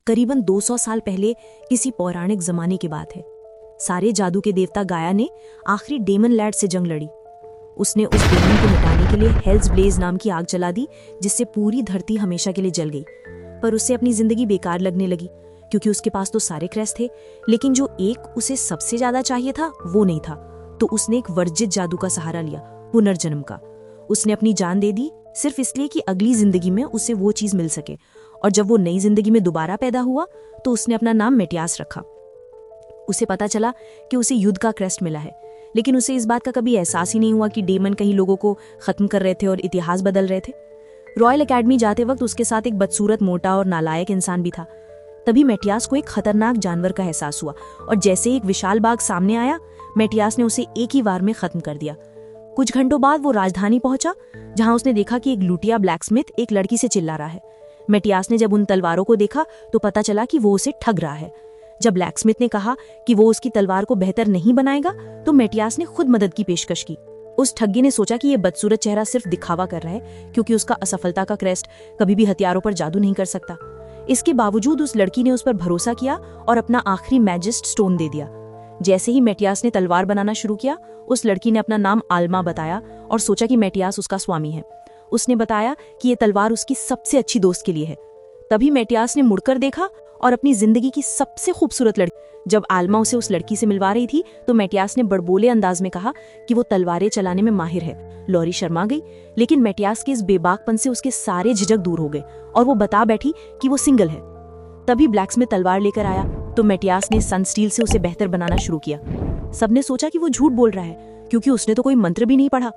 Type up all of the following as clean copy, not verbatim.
करीबन 200 साल पहले किसी पौराणिक जमाने की बात है। सारे जादू के देवता गाया ने आखिरी डेमन लैड से जंग लड़ी। उसने उस डेमन को मिटाने के लिए हेल्स ब्लेज नाम की आग जला दी, जिससे पूरी धरती हमेशा के लिए जल गई। पर उसे अपनी जिंदगी बेकार लगने लगी, क्योंकि उसके पास तो सारे क्रेस्ट थे, लेकिन जो एक उसे सबसे ज्यादा चाहिए था वो नहीं था। तो उसने एक वर्जित जादू का सहारा लिया, पुनर्जन्म का। उसने अपनी जान दे दी सिर्फ इसलिए कि अगली जिंदगी में उसे वो चीज मिल सके। और जब वो नई जिंदगी में दोबारा पैदा हुआ तो उसने अपना नाम मेटियास रखा। उसे पता चला कि उसे युद्ध का क्रेस्ट मिला है, लेकिन उसे इस बात का कभी एहसास ही नहीं हुआ कि डेमन कहीं लोगों को खत्म कर रहे थे और इतिहास बदल रहे थे। रॉयल एकेडमी जाते वक्त उसके साथ एक बदसूरत, मोटा और नालायक इंसान भी था। तभी मेटियास को एक खतरनाक जानवर का एहसास हुआ, और जैसे एक विशाल बाघ सामने आया, मेटियास ने उसे एक ही वार में खत्म कर दिया। कुछ घंटों बाद वो राजधानी पहुंचा, जहां उसने देखा कि एक लुटिया ब्लैकस्मिथ एक लड़की से चिल्ला रहा है। मेटियास ने जब उन तलवारों को देखा तो पता चला कि वो उसे ठग रहा है। जब ब्लैकस्मिथ ने कहा कि वो उसकी तलवार को बेहतर नहीं बनाएगा, तो मेटियास ने खुद मदद की पेशकश की। उस ठगी ने सोचा कि ये बदसूरत चेहरा सिर्फ दिखावा कर रहा है, क्योंकि उसका असफलता का क्रेस्ट कभी भी हथियारों पर जादू नहीं कर सकता। इसके बावजूद उस लड़की ने उस पर भरोसा किया और अपना आखिरी मैजिस्ट स्टोन दे दिया। जैसे ही मेटियास ने तलवार बनाना शुरू किया, उस लड़की ने अपना नाम आल्मा बताया और सोचा कि मेटियास उसका स्वामी है। उसने बताया कि ये तलवार उसकी सबसे अच्छी दोस्त के लिए है। तभी मेटियास ने मुड़कर देखा और अपनी जिंदगी की सबसे खूबसूरत लड़की। जब आल्मा उसे उस लड़की से मिलवा रही थी तो मेटियास ने बड़बोले अंदाज में कहा कि वो तलवारें चलाने में माहिर है। लॉरी शर्मा गई, लेकिन मेटियास के इस बेबाकपन से उसके सारे झिझक दूर हो गए और वो बता बैठी कि वो सिंगल है। तभी ब्लैकस्मिथ तलवार लेकर आया तो मेटियास ने सन स्टील से उसे बेहतर बनाना शुरू किया। सबने सोचा कि वो झूठ बोल रहा है, क्योंकि उसने तो कोई मंत्र भी नहीं पढ़ा।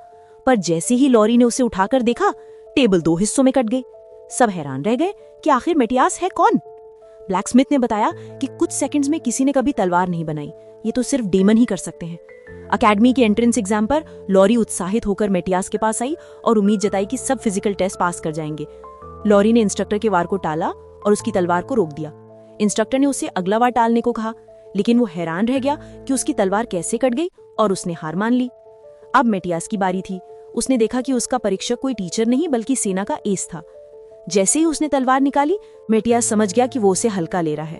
पर जैसे ही लॉरी ने उसे उठाकर देखा, टेबल 2 हिस्सों में कट गई। सब हैरान रह गए कि आखिर मेटियास है कौन। ब्लैकस्मिथ ने बताया कि कुछ सेकंड्स में किसी ने कभी तलवार नहीं बनाई, ये तो सिर्फ डेमन ही कर सकते हैं। अकेडमी के एंट्रेंस एग्जाम पर लॉरी उत्साहित होकर मेटियास के पास आई और उम्मीद जताई कि सब फिजिकल टेस्ट पास कर जाएंगे। लॉरी ने इंस्ट्रक्टर के वार को टाला और उसकी तलवार को रोक दिया। इंस्ट्रक्टर ने उसे अगला वार टालने को कहा, लेकिन वो हैरान रह गया कि उसकी तलवार कैसे कट गई और उसने हार मान ली। अब मेटियास की बारी थी। उसने देखा कि उसका परीक्षक कोई टीचर नहीं बल्कि सेना का एस था। जैसे ही उसने तलवार निकाली, मेटियास समझ गया कि वो उसे हल्का ले रहा है।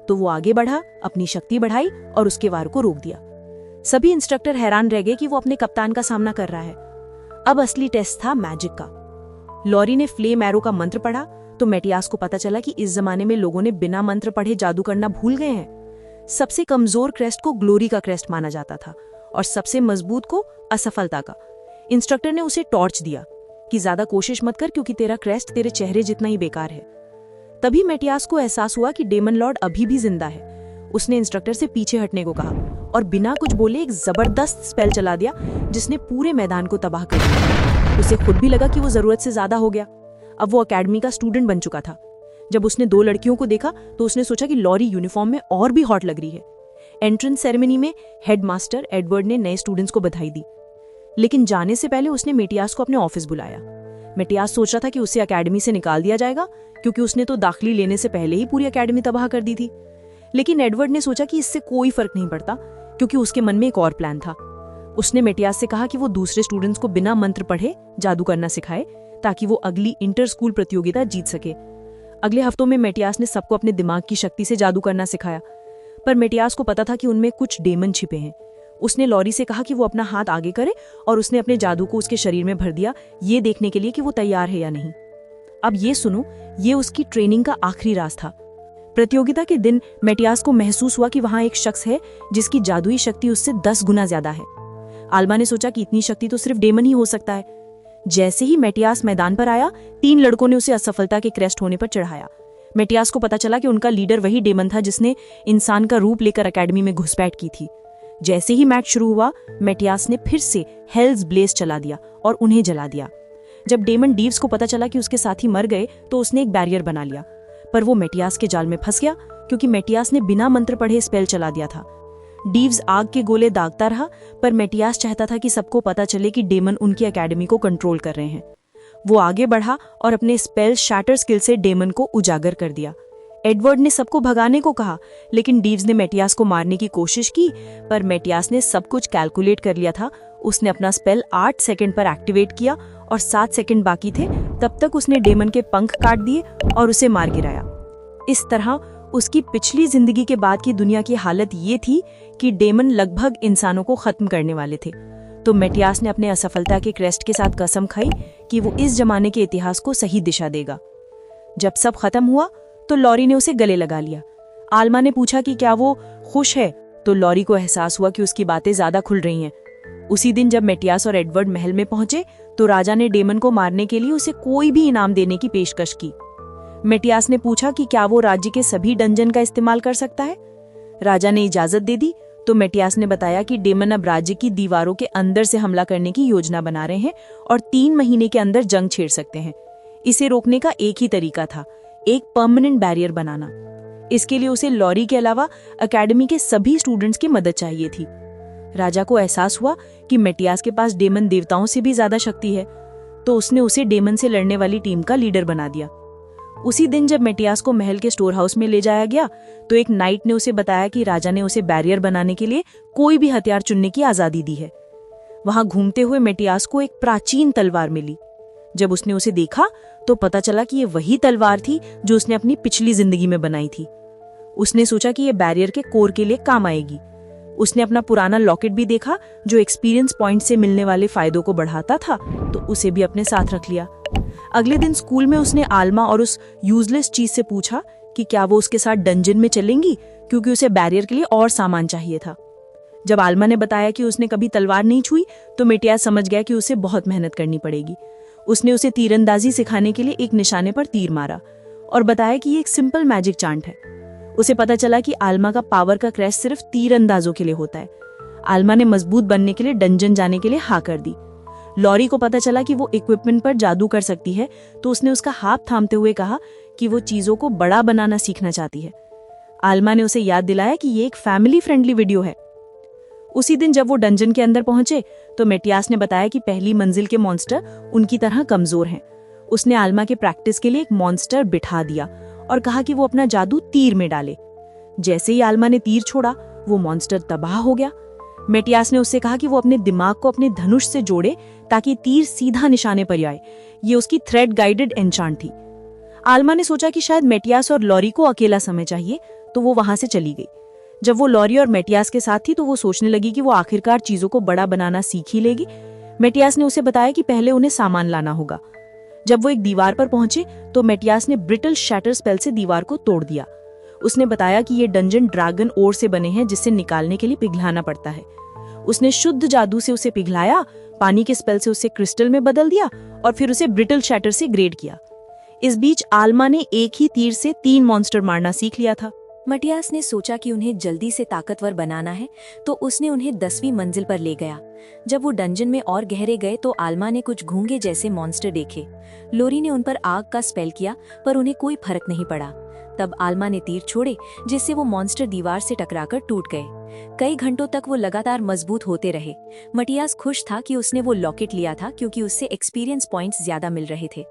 तो वो आगे बढ़ा, अपनी शक्ति बढ़ाई और उसके वार को रोक दिया। सभी इंस्ट्रक्टर हैरान रह गए कि वो अपने कप्तान का सामना कर रहा है। अब असली टेस्ट था मैजिक का। लॉरी ने फ्लेम एरो का मंत्र पढ़ा तो मेटियास को पता चला कि इस जमाने में लोगों ने बिना मंत्र पढ़े जादू करना भूल गए हैं। सबसे कमजोर क्रेस्ट को ग्लोरी का क्रेस्ट माना जाता था और सबसे मजबूत को असफलता का। इंस्ट्रक्टर ने उसे टॉर्च दिया कि ज्यादा कोशिश मत कर, क्योंकि तेरा क्रेस्ट तेरे चेहरे जितना ही बेकार है। तभी मेटियास को एहसास हुआ कि डेमन लॉर्ड अभी भी जिंदा है। उसने इंस्ट्रक्टर से पीछे हटने को कहा और बिना कुछ बोले एक जबरदस्त स्पेल चला दिया, जिसने पूरे मैदान को तबाह कर दिया। उसे खुद भी लगा कि वो जरूरत से ज्यादा हो गया। अब वो अकेडमी का स्टूडेंट बन चुका था। जब उसने 2 लड़कियों को देखा तो उसने सोचा कि लॉरी यूनिफॉर्म में और भी हॉट लग रही है। एंट्रेंस सेरेमनी में हेडमास्टर एडवर्ड ने नए स्टूडेंट्स को बधाई दी, लेकिन जाने से पहले उसने मेटियास को अपने ऑफिस बुलाया। मेटियास सोच रहा था कि उसे अकेडमी से निकाल दिया जाएगा, क्योंकि उसने तो दाखिली लेने से पहले ही पूरी अकेडमी तबाह कर दी थी। लेकिन एडवर्ड ने सोचा कि इससे कोई फर्क नहीं पड़ता, क्योंकि उसके मन में एक और प्लान था। उसने मेटियास से कहा कि वो दूसरे स्टूडेंट्स को बिना मंत्र पढ़े जादू करना सिखाए, ताकि वो अगली इंटर स्कूल प्रतियोगिता जीत सके। अगले हफ्तों में मेटियास ने सबको अपने दिमाग की शक्ति से जादू करना सिखाया, पर मेटियास को पता था कि उनमें कुछ डेमन छिपे हैं। उसने लॉरी से कहा कि वो अपना हाथ आगे करे और उसने अपने जादू को उसके शरीर में भर दिया, ये देखने के लिए कि वो तैयार है या नहीं। अब ये सुनो, ये उसकी ट्रेनिंग का आखिरी राज था। प्रतियोगिता के दिन मेटियास को महसूस हुआ कि वहां एक शख्स है जिसकी जादुई शक्ति उससे 10 गुना ज्यादा है। आल्मा ने सोचा कि इतनी शक्ति तो सिर्फ डेमन ही हो सकता है। जैसे ही मेटियास मैदान पर आया, 3 लड़कों ने उसे असफलता के क्रेस्ट होने पर चढ़ाया। मेटियास को पता चला कि उनका लीडर वही डेमन था जिसने इंसान का रूप लेकर अकेडमी में घुसपैठ की थी। जैसे ही मैच शुरू हुआ, मेटियास ने फिर से हेल्स ब्लेज चला दिया और उन्हें जला दिया। जब डेमन डीव्स को पता चला कि उसके साथी मर गए तो उसने एक बैरियर बना लिया, पर वो मेटियास के जाल में फंस गया, क्योंकि मेटियास ने बिना मंत्र पढ़े स्पेल चला दिया था। डीव्स आग के गोले दागता रहा, पर मेटियास चाहता था कि सबको पता चले कि डेमन उनकी अकेडमी को कंट्रोल कर रहे हैं। वो आगे बढ़ा और अपने स्पेल शैटर स्किल से डेमन को उजागर कर दिया। एडवर्ड ने सबको भगाने को कहा, लेकिन डीव्स ने मेटियास को मारने की कोशिश की, पर मेटियास ने सब कुछ कैलकुलेट कर लिया था। उसने अपना स्पेल 8 सेकंड पर एक्टिवेट किया और 7 सेकंड बाकी थे, तब तक उसने डेमन के पंख काट दिए और उसे मार गिराया। इस तरह उसकी पिछली जिंदगी के बाद की दुनिया की हालत ये थी कि डेमन लगभग इंसानों को खत्म करने वाले थे। तो मेटियास ने अपने असफलता के क्रेस्ट के साथ कसम खाई कि वो इस जमाने के इतिहास को सही दिशा देगा। जब सब खत्म हुआ तो लॉरी ने उसे गले लगा लिया। आल्मा ने पूछा कि क्या वो खुश है, तो लॉरी को एहसास हुआ कि उसकी बातें ज्यादा खुल रही हैं। उसी दिन जब मेटियास और एडवर्ड महल में पहुंचे तो राजा ने डेमन को मारने के लिए उसे कोई भी इनाम देने की पेशकश की। मेटियास ने पूछा कि क्या वो राज्य के सभी डंजन का इस्तेमाल कर सकता है। राजा ने इजाजत दे दी तो मेटियास ने बताया कि डेमन अब राज्य की दीवारों के अंदर से हमला करने की योजना बना रहे हैं और 3 महीने के अंदर जंग छेड़ सकते हैं। इसे रोकने का एक ही तरीका था, एक परमानेंट बैरियर बनाना। इसके लिए उसे लॉरी के अलावा एकेडमी के सभी स्टूडेंट्स की मदद चाहिए थी। राजा को एहसास हुआ कि मेटियास के पास डेमन देवताओं से भी ज्यादा शक्ति है, तो उसने उसे डेमन से लड़ने वाली टीम का लीडर बना दिया। उसी दिन जब मेटियास को महल के स्टोर हाउस में ले जाया गया तो एक नाइट ने उसे बताया कि राजा ने उसे बैरियर बनाने के लिए कोई भी हथियार चुनने की आजादी दी है। वहां घूमते हुए मेटियास को एक प्राचीन तलवार मिली। जब उसने उसे देखा तो पता चला कि ये वही तलवार थी जो उसने अपनी पिछली जिंदगी में बनाई थी। उसने सोचा कि ये बैरियर के कोर के लिए काम आएगी। उसने अपना पुराना लॉकेट भी देखा जो एक्सपीरियंस पॉइंट से मिलने वाले फायदों को बढ़ाता था, तो उसे भी अपने साथ रख लिया। अगले दिन स्कूल में उसने आल्मा और उस यूजलेस चीज से पूछा कि क्या वो उसके साथ डंजन में चलेंगी, क्योंकि उसे बैरियर के लिए और सामान चाहिए था। जब आल्मा ने बताया कि उसने कभी तलवार नहीं छुई तो मेटियास समझ गया कि उसे बहुत मेहनत करनी पड़ेगी। उसने उसे तीरंदाजी सिखाने के लिए एक निशाने पर तीर मारा और बताया कि ये एक सिंपल मैजिक चांट है। उसे पता चला कि आल्मा का पावर का क्रैश सिर्फ तीरंदाजों के लिए होता है। आल्मा ने मजबूत बनने के लिए डंजन जाने के लिए हाँ कर दी। लॉरी को पता चला कि वो इक्विपमेंट पर जादू कर सकती है, तो उसने उसका हाथ थामते हुए कहा कि वो चीजों को बड़ा बनाना सीखना चाहती है। आल्मा ने उसे याद दिलाया कि ये एक फैमिली फ्रेंडली वीडियो है। उसी दिन जब वो डंजन के अंदर पहुंचे तो मेटियास ने बताया कि पहली मंजिल के मॉन्स्टर उनकी तरह कमजोर हैं। उसने आल्मा के प्रैक्टिस के लिए एक मॉन्स्टर बिठा दिया और कहा कि वो अपना जादू तीर में डाले। जैसे ही आल्मा ने तीर छोड़ा वो मॉन्स्टर तबाह हो गया। मेटियास ने उससे कहा कि वो अपने दिमाग को अपने धनुष से जोड़े ताकि तीर सीधा निशाने पर आए। ये उसकी थ्रेड गाइडेड एन्चांट थी। आल्मा ने सोचा कि शायद मेटियास और लॉरी को अकेला समय चाहिए, तो वो वहां से चली गई। जब वो लॉरी और मेटियास के साथ थी तो वो सोचने लगी कि वो आखिरकार चीजों को बड़ा बनाना सीख ही लेगी। मेटियास ने उसे बताया कि पहले उन्हें सामान लाना होगा। जब वो एक दीवार पर पहुंचे तो मेटियास ने ब्रिटल शैटर स्पेल से दीवार को तोड़ दिया। उसने बताया कि ये डंजन ड्रैगन ओर से बने हैं जिससे निकालने के लिए पिघलाना पड़ता है। उसने शुद्ध जादू से उसे पिघलाया, पानी के स्पेल से उसे क्रिस्टल में बदल दिया और फिर उसे ब्रिटल शैटर से ग्रेड किया। इस बीच आल्मा ने एक ही तीर से 3 मॉन्स्टर मारना सीख लिया था। मटियास ने सोचा कि उन्हें जल्दी से ताकतवर बनाना है, तो उसने उन्हें 10वीं मंजिल पर ले गया। जब वो डंजन में और गहरे गए तो आल्मा ने कुछ घूंगे जैसे मॉन्स्टर देखे। लोरी ने उन पर आग का स्पेल किया पर उन्हें कोई फर्क नहीं पड़ा। तब आल्मा ने तीर छोड़े जिससे वो मॉन्स्टर दीवार से टकराकर टूट गए। कई घंटों तक वो लगातार मजबूत होते रहे। मटियास खुश था कि उसने वो लॉकेट लिया था क्योंकि उससे एक्सपीरियंस पॉइंट्स ज्यादा मिल रहे थे।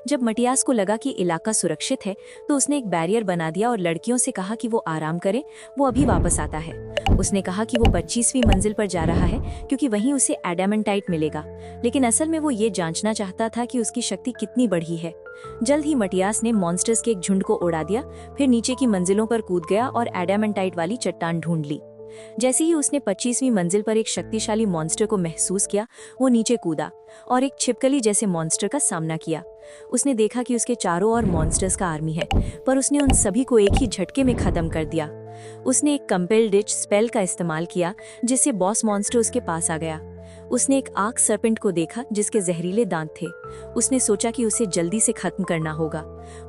जब मटियास को लगा कि इलाका सुरक्षित है तो उसने एक बैरियर बना दिया और लड़कियों से कहा कि वो आराम करें, वो अभी वापस आता है। उसने कहा कि वो 25वीं मंजिल पर जा रहा है क्योंकि वहीं उसे एडामेंटाइट मिलेगा, लेकिन असल में वो ये जांचना चाहता था कि उसकी शक्ति कितनी बढ़ी है। जल्द ही मटियास ने मॉन्स्टर्स के एक झुंड को उड़ा दिया, फिर नीचे की मंजिलों पर कूद गया और एडामेंटाइट वाली चट्टान ढूंढ ली। जैसे ही उसने 25वीं मंजिल पर एक शक्तिशाली मॉन्स्टर को महसूस किया, वो नीचे कूदा और एक छिपकली जैसे मॉन्स्टर का सामना किया। उसने देखा कि उसके चारों ओर मॉन्स्टर्स का आर्मी है, पर उसने उन सभी को एक ही झटके में खत्म कर दिया। उसने एक कंपेल्ड डिच स्पेल का इस्तेमाल किया जिससे बॉस मॉन्स्टर उसके पास आ गया। उसने एक आग सर्पेंट को देखा जिसके जहरीले दांत थे। उसने सोचा कि उसे जल्दी से खत्म करना होगा।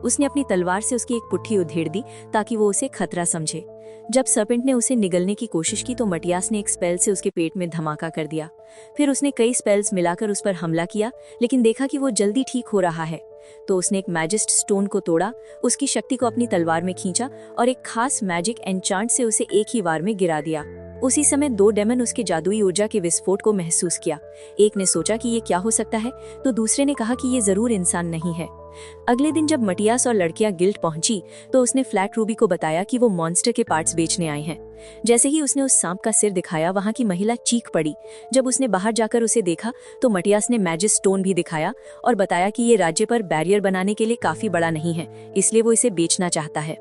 उसने अपनी तलवार से उसकी एक पुट्ठी उधेड़ दी ताकि वो उसे खतरा समझे। जब सर्पेंट ने उसे निगलने की कोशिश की तो मटियास ने एक स्पेल से उसके पेट में धमाका कर दिया। फिर उसने कई स्पेल्स मिलाकर उस पर हमला किया, लेकिन देखा कि वो जल्दी ठीक हो रहा है, तो उसने एक मैजिस्ट स्टोन को तोड़ा, उसकी शक्ति को अपनी तलवार में खींचा और एक खास मैजिक एन्चांट से उसे एक ही वार में गिरा दिया। उसी समय 2 डेमन उसके जादुई ऊर्जा के विस्फोट को महसूस किया। एक ने सोचा कि ये क्या हो सकता है, तो दूसरे ने कहा कि ये जरूर इंसान नहीं है। अगले दिन जब मटियास और लड़कियां गिल्ड पहुंची तो उसने फ्लैट रूबी को बताया कि वो मॉन्स्टर के पार्ट्स बेचने आए हैं। जैसे ही उसने उस सांप का सिर दिखाया, वहां की महिला चीख पड़ी। जब उसने बाहर जाकर उसे देखा तो मटियास ने मैजिक स्टोन भी दिखाया और बताया कि ये राज्य पर बैरियर बनाने के लिए काफी बड़ा नहीं है, इसलिए वो इसे बेचना चाहता है।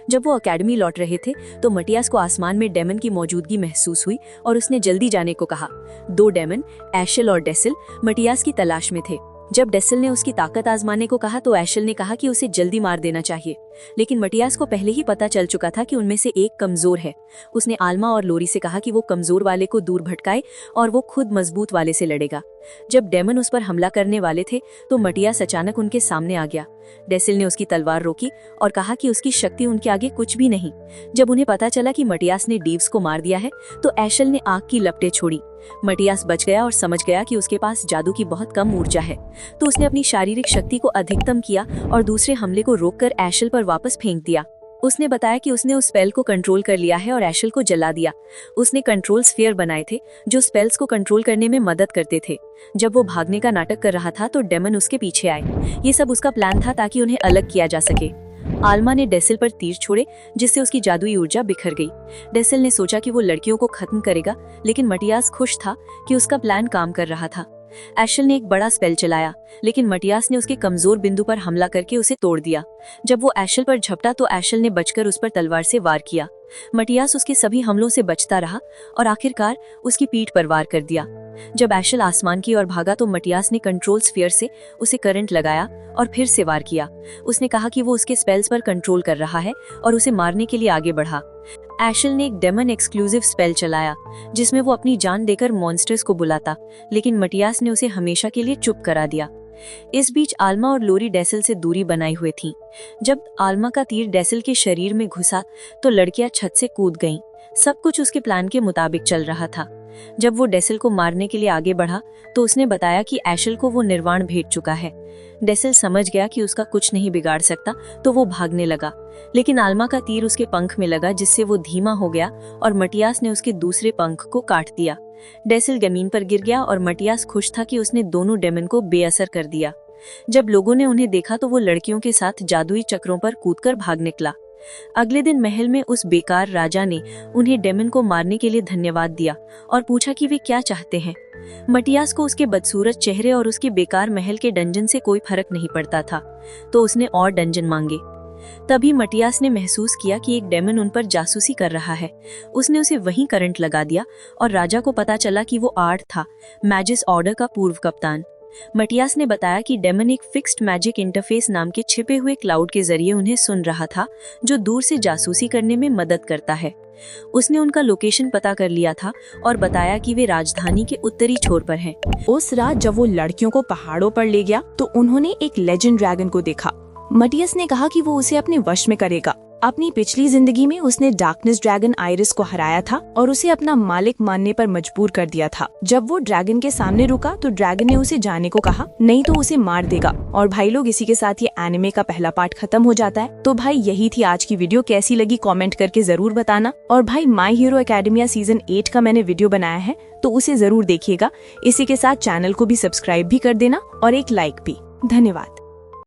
जब वो अकेडमी लौट रहे थे तो मटियास को आसमान में डेमन की मौजूदगी महसूस हुई और उसने जल्दी जाने को कहा। 2 डेमन एशल और डेसिल मटियास की तलाश में थे। जब डेसिल ने उसकी ताकत आजमाने को कहा तो एशल ने कहा कि उसे जल्दी मार देना चाहिए, लेकिन मटियास को पहले ही पता चल चुका था कि उनमें से एक कमजोर है। उसने आल्मा और लोरी से कहा कि वो कमजोर वाले को दूर भटकाए और वो खुद मजबूत वाले से लड़ेगा। जब डेमन उस पर हमला करने वाले थे तो मटियास अचानक उनके सामने आ गया। डेसिल ने उसकी तलवार रोकी और कहा कि उसकी शक्ति उनके आगे कुछ भी नहीं। जब उन्हें पता चला कि मटियास ने डीव्स को मार दिया है तो एशल ने आग की लपटें छोड़ी। मटियास बच गया और समझ गया कि उसके पास जादू की बहुत कम ऊर्जा है, तो उसने अपनी शारीरिक शक्ति को अधिकतम किया और दूसरे हमले को रोककर एशल पर वापस फेंक दिया। उसने बताया कि उसने उस स्पेल को कंट्रोल कर लिया है और एशल को जला दिया। उसने कंट्रोल स्फीयर बनाए थे जो स्पेल्स को कंट्रोल करने में मदद करते थे। जब वो भागने का नाटक कर रहा था तो डेमन उसके पीछे आए। ये सब उसका प्लान था ताकि उन्हें अलग किया जा सके। आल्मा ने डेसिल पर तीर छोड़े जिससे उसकी जादुई ऊर्जा बिखर गई। डेसिल ने सोचा कि वो लड़कियों को खत्म करेगा, लेकिन मटियास खुश था कि उसका प्लान काम कर रहा था। एशल ने एक बड़ा स्पेल चलाया, लेकिन मटियास ने उसके कमजोर बिंदु पर हमला करके उसे तोड़ दिया। जब वो एशल पर झपटा तो एशल ने बचकर उस पर तलवार से वार किया। मटियास उसके सभी हमलों से बचता रहा और आखिरकार उसकी पीठ पर वार कर दिया। जब एशल आसमान की ओर भागा तो मटियास ने कंट्रोल स्फीयर से उसे करंट लगाया और फिर से वार किया। उसने कहा कि वो उसके स्पेल्स पर कंट्रोल कर रहा है और उसे मारने के लिए आगे बढ़ा। एशल ने एक डेमन एक्सक्लूसिव स्पेल चलाया जिसमें वो अपनी जान देकर मॉन्स्टर्स को बुलाता, लेकिन मटियास ने उसे हमेशा के लिए चुप करा दिया। इस बीच आल्मा और लोरी डेसिल से दूरी बनाए हुए थीं। जब आल्मा का तीर डेसिल के शरीर में घुसा तो लड़कियां छत से कूद गईं। सब कुछ उसके प्लान के मुताबिक चल रहा था। जब वो डेसिल को मारने के लिए आगे बढ़ा तो उसने बताया कि एशल को वो निर्वाण भेज चुका है। डेसिल समझ गया कि उसका कुछ नहीं बिगाड़ सकता तो वो भागने लगा, लेकिन आल्मा का तीर उसके पंख में लगा जिससे वो धीमा हो गया और मटियास ने उसके दूसरे पंख को काट दिया। डेसिल जमीन पर गिर गया और मटियास खुश था कि उसने दोनों डेमन को बेअसर कर दिया। जब लोगों ने उन्हें देखा तो वो लड़कियों के साथ जादुई चक्रों पर कूदकर भाग निकला। अगले दिन महल में उस बेकार राजा ने उन्हें डेमन को मारने के लिए धन्यवाद दिया और पूछा कि वे क्या चाहते हैं। मटियास को उसके बदसूरत चेहरे और उसके बेकार महल के डंजन से कोई फर्क नहीं पड़ता था, तो उसने और डंजन मांगे। तभी मटियास ने महसूस किया कि एक डेमन उन पर जासूसी कर रहा है। उसने उसे वहीं करंट लगा दिया और राजा को पता चला कि वो आर्ट था, मैजिस ऑर्डर का पूर्व कप्तान। मटियास ने बताया कि डेमन एक फिक्स्ड मैजिक इंटरफेस नाम के छिपे हुए क्लाउड के जरिए उन्हें सुन रहा था, जो दूर से जासूसी करने में मदद करता है। उसने उनका लोकेशन पता कर लिया था और बताया कि वे राजधानी के उत्तरी छोर पर हैं। उस रात जब वो लड़कियों को पहाड़ों पर ले गया तो उन्होंने एक लेजेंड ड्रैगन को देखा। मटियास ने कहा कि वो उसे अपने वश में करेगा। अपनी पिछली जिंदगी में उसने डार्कनेस ड्रैगन आइरिस को हराया था और उसे अपना मालिक मानने पर मजबूर कर दिया था। जब वो ड्रैगन के सामने रुका तो ड्रैगन ने उसे जाने को कहा, नहीं तो उसे मार देगा। और भाई लोग, इसी के साथ ये एनिमे का पहला पार्ट खत्म हो जाता है। तो भाई यही थी आज की वीडियो, कैसी लगी कमेंट करके जरूर बताना। और भाई माय हीरो एकेडमिया सीजन 8 का मैंने वीडियो बनाया है तो उसे जरूर देखिएगा। इसी के साथ चैनल को भी सब्सक्राइब भी कर देना और एक लाइक भी। धन्यवाद।